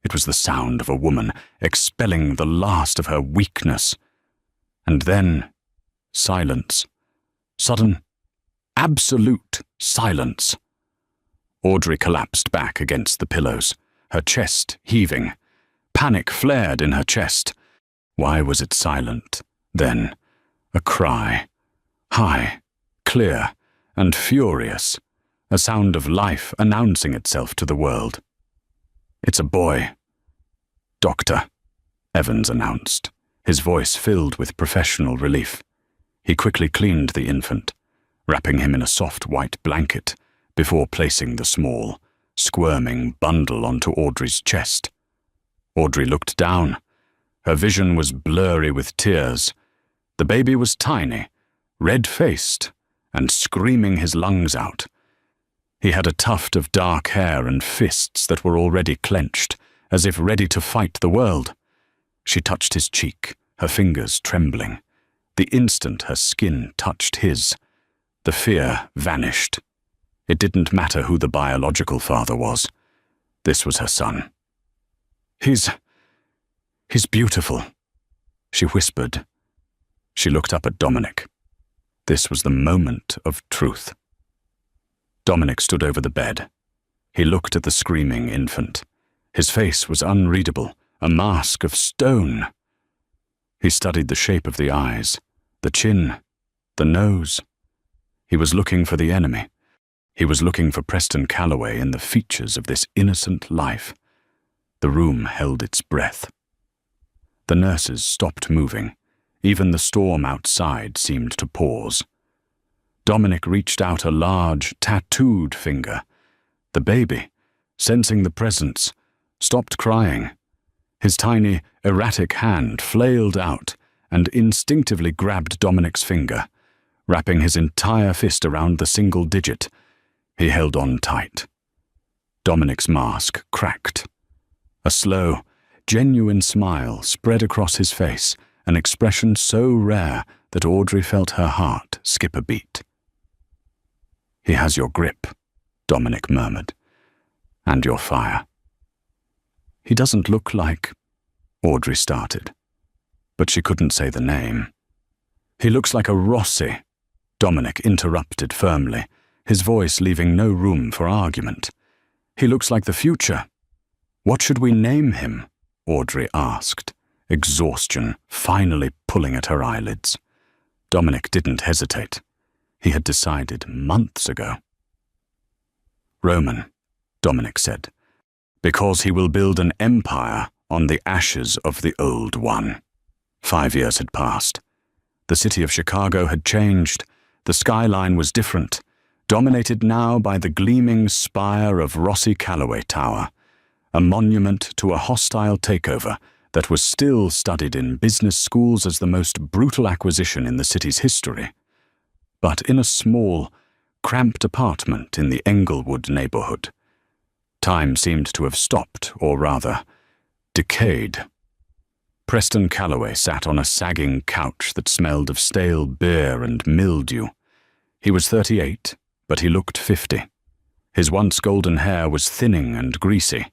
It was the sound of a woman expelling the last of her weakness. And then, silence. Sudden, absolute silence. Audrey collapsed back against the pillows, her chest heaving. Panic flared in her chest. Why was it silent? Then, a cry. High, clear, and furious. A sound of life announcing itself to the world. "It's a boy." "Doctor," Evans announced, his voice filled with professional relief. He quickly cleaned the infant, wrapping him in a soft white blanket before placing the small, squirming bundle onto Audrey's chest. Audrey looked down. Her vision was blurry with tears. The baby was tiny, red-faced, and screaming his lungs out. He had a tuft of dark hair and fists that were already clenched, as if ready to fight the world. She touched his cheek, her fingers trembling. The instant her skin touched his, the fear vanished. It didn't matter who the biological father was. This was her son. He's beautiful," she whispered. She looked up at Dominic. This was the moment of truth. Dominic stood over the bed. He looked at the screaming infant. His face was unreadable, a mask of stone. He studied the shape of the eyes, the chin, the nose. He was looking for the enemy. He was looking for Preston Calloway in the features of this innocent life. The room held its breath. The nurses stopped moving. Even the storm outside seemed to pause. Dominic reached out a large, tattooed finger. The baby, sensing the presence, stopped crying. His tiny, erratic hand flailed out and instinctively grabbed Dominic's finger, wrapping his entire fist around the single digit. He held on tight. Dominic's mask cracked. A slow, genuine smile spread across his face, an expression so rare that Audrey felt her heart skip a beat. "He has your grip," Dominic murmured, "and your fire." "He doesn't look like—" Audrey started, but she couldn't say the name. "He looks like a Rossi," Dominic interrupted firmly, his voice leaving no room for argument. "He looks like the future." "What should we name him?" Audrey asked, exhaustion finally pulling at her eyelids. Dominic didn't hesitate. He had decided months ago. "Roman," Dominic said, "because he will build an empire on the ashes of the old one." 5 years had passed. The city of Chicago had changed. The skyline was different, dominated now by the gleaming spire of Rossi Calloway Tower, a monument to a hostile takeover that was still studied in business schools as the most brutal acquisition in the city's history. But in a small, cramped apartment in the Englewood neighborhood, time seemed to have stopped, or rather, decayed. Preston Calloway sat on a sagging couch that smelled of stale beer and mildew. He was 38, but he looked 50. His once golden hair was thinning and greasy.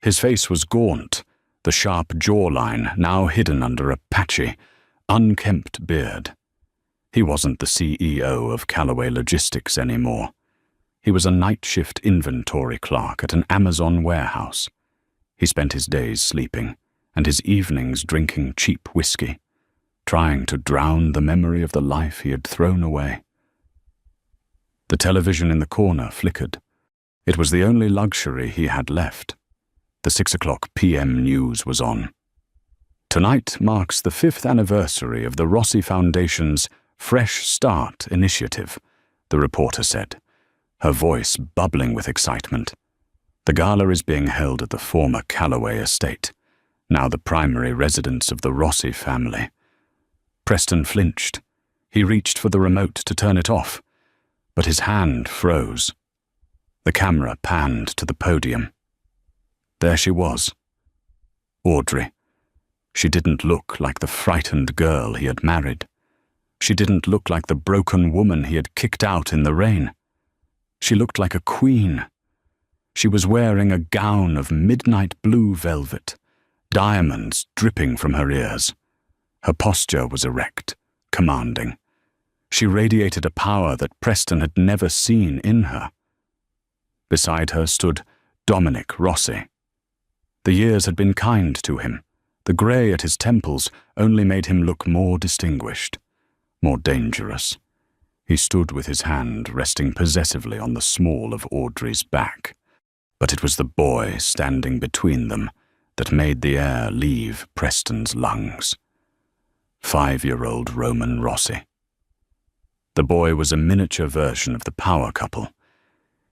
His face was gaunt, the sharp jawline now hidden under a patchy, unkempt beard. He wasn't the CEO of Calloway Logistics anymore. He was a night shift inventory clerk at an Amazon warehouse. He spent his days sleeping, and his evenings drinking cheap whiskey, trying to drown the memory of the life he had thrown away. The television in the corner flickered. It was the only luxury he had left. The 6 p.m. news was on. Tonight marks the 5th anniversary of the Rossi Foundation's Fresh Start initiative, the reporter said, her voice bubbling with excitement. The gala is being held at the former Calloway estate, now the primary residence of the Rossi family. Preston flinched. He reached for the remote to turn it off, but his hand froze. The camera panned to the podium. There she was. Audrey. She didn't look like the frightened girl he had married. She didn't look like the broken woman he had kicked out in the rain. She looked like a queen. She was wearing a gown of midnight blue velvet, diamonds dripping from her ears. Her posture was erect, commanding. She radiated a power that Preston had never seen in her. Beside her stood Dominic Rossi. The years had been kind to him. The grey at his temples only made him look more distinguished, more dangerous. He stood with his hand resting possessively on the small of Audrey's back. But it was the boy standing between them that made the air leave Preston's lungs. 5-year-old Roman Rossi. The boy was a miniature version of the power couple.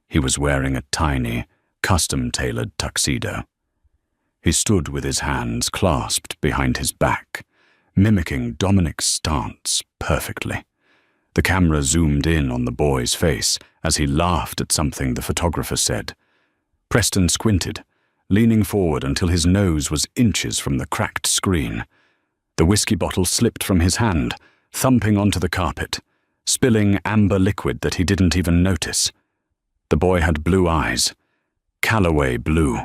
He was wearing a tiny, custom-tailored tuxedo. He stood with his hands clasped behind his back, mimicking Dominic's stance perfectly. The camera zoomed in on the boy's face as he laughed at something the photographer said. Preston squinted, leaning forward until his nose was inches from the cracked screen. The whiskey bottle slipped from his hand, thumping onto the carpet, spilling amber liquid that he didn't even notice. The boy had blue eyes, Callaway blue.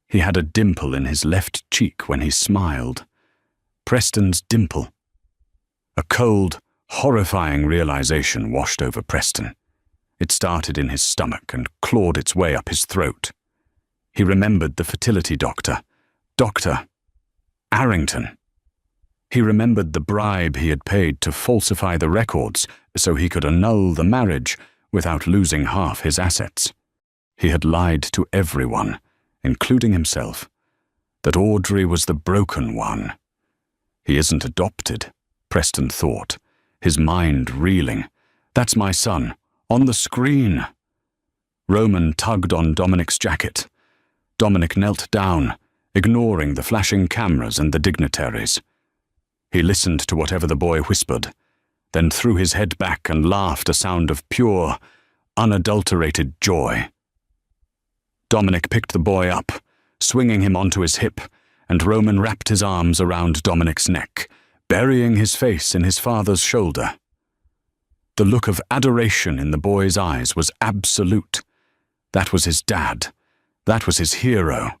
He had a dimple in his left cheek when he smiled. Preston's dimple. A cold, horrifying realization washed over Preston. It started in his stomach and clawed its way up his throat. He remembered the fertility doctor, Dr. Arrington. He remembered the bribe he had paid to falsify the records so he could annul the marriage without losing half his assets. He had lied to everyone, including himself, that Audrey was the broken one. He isn't adopted, Preston thought, his mind reeling. That's my son, on the screen. Roman tugged on Dominic's jacket. Dominic knelt down, ignoring the flashing cameras and the dignitaries. He listened to whatever the boy whispered, then threw his head back and laughed a sound of pure, unadulterated joy. Dominic picked the boy up, swinging him onto his hip, and Roman wrapped his arms around Dominic's neck, burying his face in his father's shoulder. The look of adoration in the boy's eyes was absolute. That was his dad. That was his hero.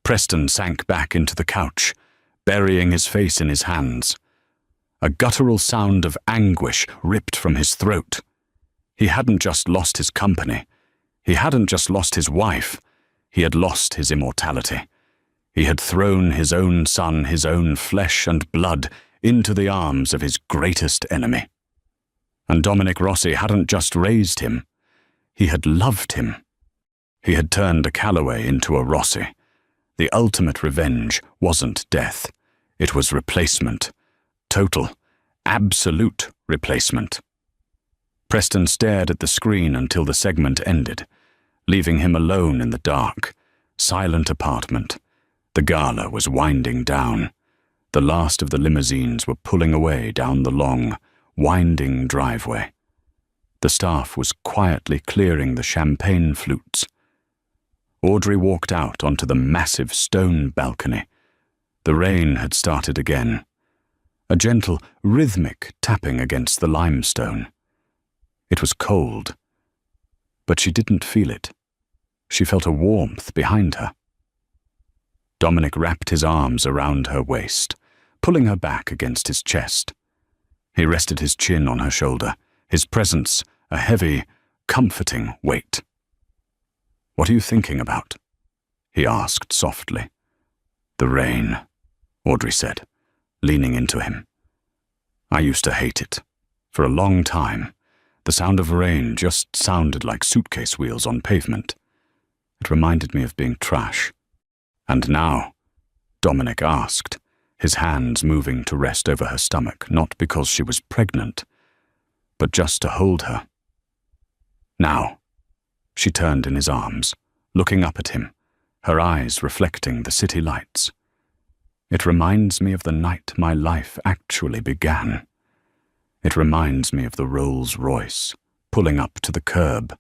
Preston sank back into the couch, burying his face in his hands. A guttural sound of anguish ripped from his throat. He hadn't just lost his company. He hadn't just lost his wife. He had lost his immortality. He had thrown his own son, his own flesh and blood, into the arms of his greatest enemy. And Dominic Rossi hadn't just raised him. He had loved him. He had turned a Callaway into a Rossi. The ultimate revenge wasn't death. It was replacement. Total, absolute replacement. Preston stared at the screen until the segment ended, leaving him alone in the dark, silent apartment. The gala was winding down. The last of the limousines were pulling away down the long, winding driveway. The staff was quietly clearing the champagne flutes. Audrey walked out onto the massive stone balcony. The rain had started again. A gentle, rhythmic tapping against the limestone. It was cold, but she didn't feel it. She felt a warmth behind her. Dominic wrapped his arms around her waist, pulling her back against his chest. He rested his chin on her shoulder, his presence a heavy, comforting weight. "What are you thinking about?" he asked softly. "The rain," Audrey said, leaning into him. "I used to hate it. For a long time, the sound of rain just sounded like suitcase wheels on pavement. It reminded me of being trash. And now?" Dominic asked, his hands moving to rest over her stomach, not because she was pregnant, but just to hold her. "Now." She turned in his arms, looking up at him, her eyes reflecting the city lights. "It reminds me of the night my life actually began. It reminds me of the Rolls-Royce, pulling up to the curb."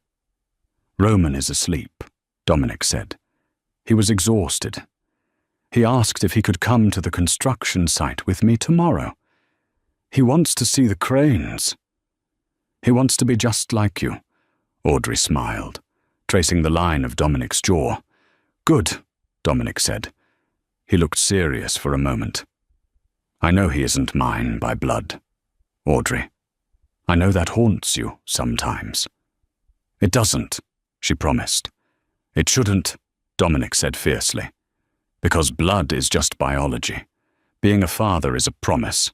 "Roman is asleep," Dominic said. He was exhausted. He asked if he could come to the construction site with me tomorrow. He wants to see the cranes. He wants to be just like you. Audrey smiled, tracing the line of Dominic's jaw. "Good," Dominic said. He looked serious for a moment. I know he isn't mine by blood, Audrey. I know that haunts you sometimes. It doesn't, she promised. It shouldn't, Dominic said fiercely. Because blood is just biology. Being a father is a promise.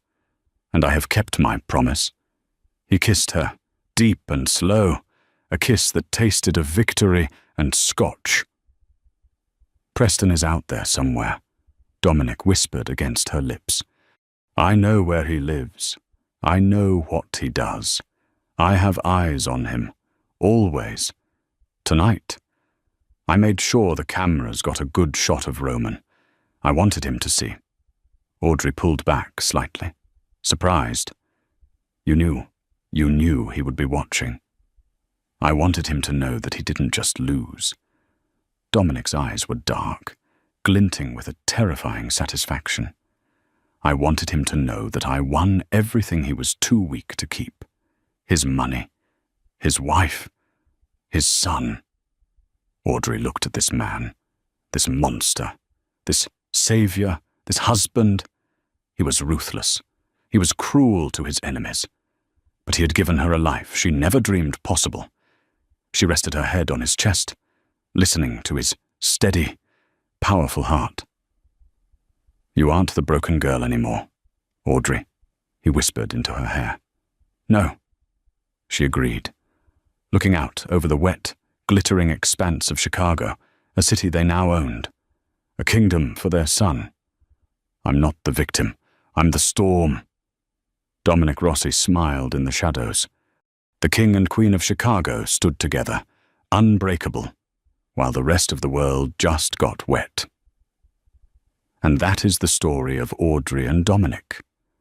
And I have kept my promise. He kissed her, deep and slow, a kiss that tasted of victory and scotch. Preston is out there somewhere, Dominic whispered against her lips. I know where he lives. I know what he does. I have eyes on him, always. Tonight, I made sure the cameras got a good shot of Roman. I wanted him to see. Audrey pulled back slightly, surprised. You knew he would be watching. I wanted him to know that he didn't just lose. Dominic's eyes were dark, glinting with a terrifying satisfaction. I wanted him to know that I won everything he was too weak to keep. His money, his wife, his son. Audrey looked at this man, this monster, this savior, this husband. He was ruthless. He was cruel to his enemies. But he had given her a life she never dreamed possible. She rested her head on his chest, listening to his steady, powerful heart. You aren't the broken girl anymore, Audrey, he whispered into her hair. No, she agreed, looking out over the wet, glittering expanse of Chicago, a city they now owned, a kingdom for their son. I'm not the victim. I'm the storm. Dominic Rossi smiled in the shadows. The king and queen of Chicago stood together, unbreakable, while the rest of the world just got wet. And that is the story of Audrey and Dominic,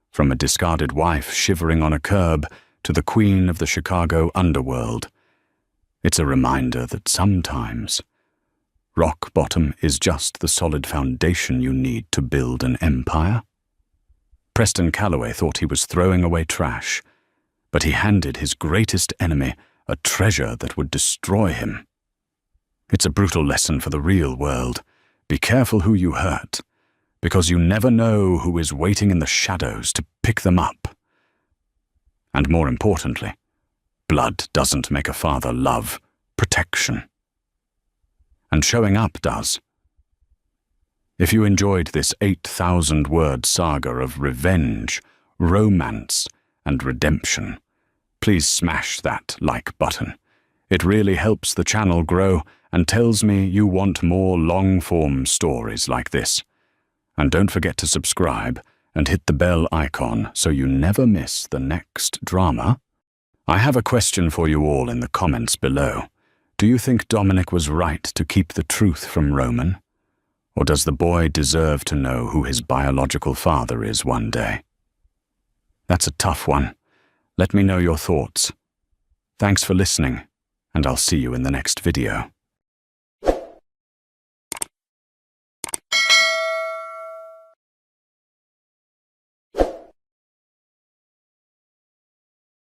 from a discarded wife shivering on a curb to the queen of the Chicago underworld. It's a reminder that sometimes rock bottom is just the solid foundation you need to build an empire. Preston Calloway thought he was throwing away trash, but he handed his greatest enemy a treasure that would destroy him. It's a brutal lesson for the real world. Be careful who you hurt, because you never know who is waiting in the shadows to pick them up. And more importantly, blood doesn't make a father love protection. And showing up does. If you enjoyed this 8,000-word saga of revenge, romance, and redemption, please smash that like button. It really helps the channel grow and tells me you want more long-form stories like this. And don't forget to subscribe and hit the bell icon so you never miss the next drama. I have a question for you all in the comments below. Do you think Dominic was right to keep the truth from Roman? Or does the boy deserve to know who his biological father is one day? That's a tough one. Let me know your thoughts. Thanks for listening, and I'll see you in the next video.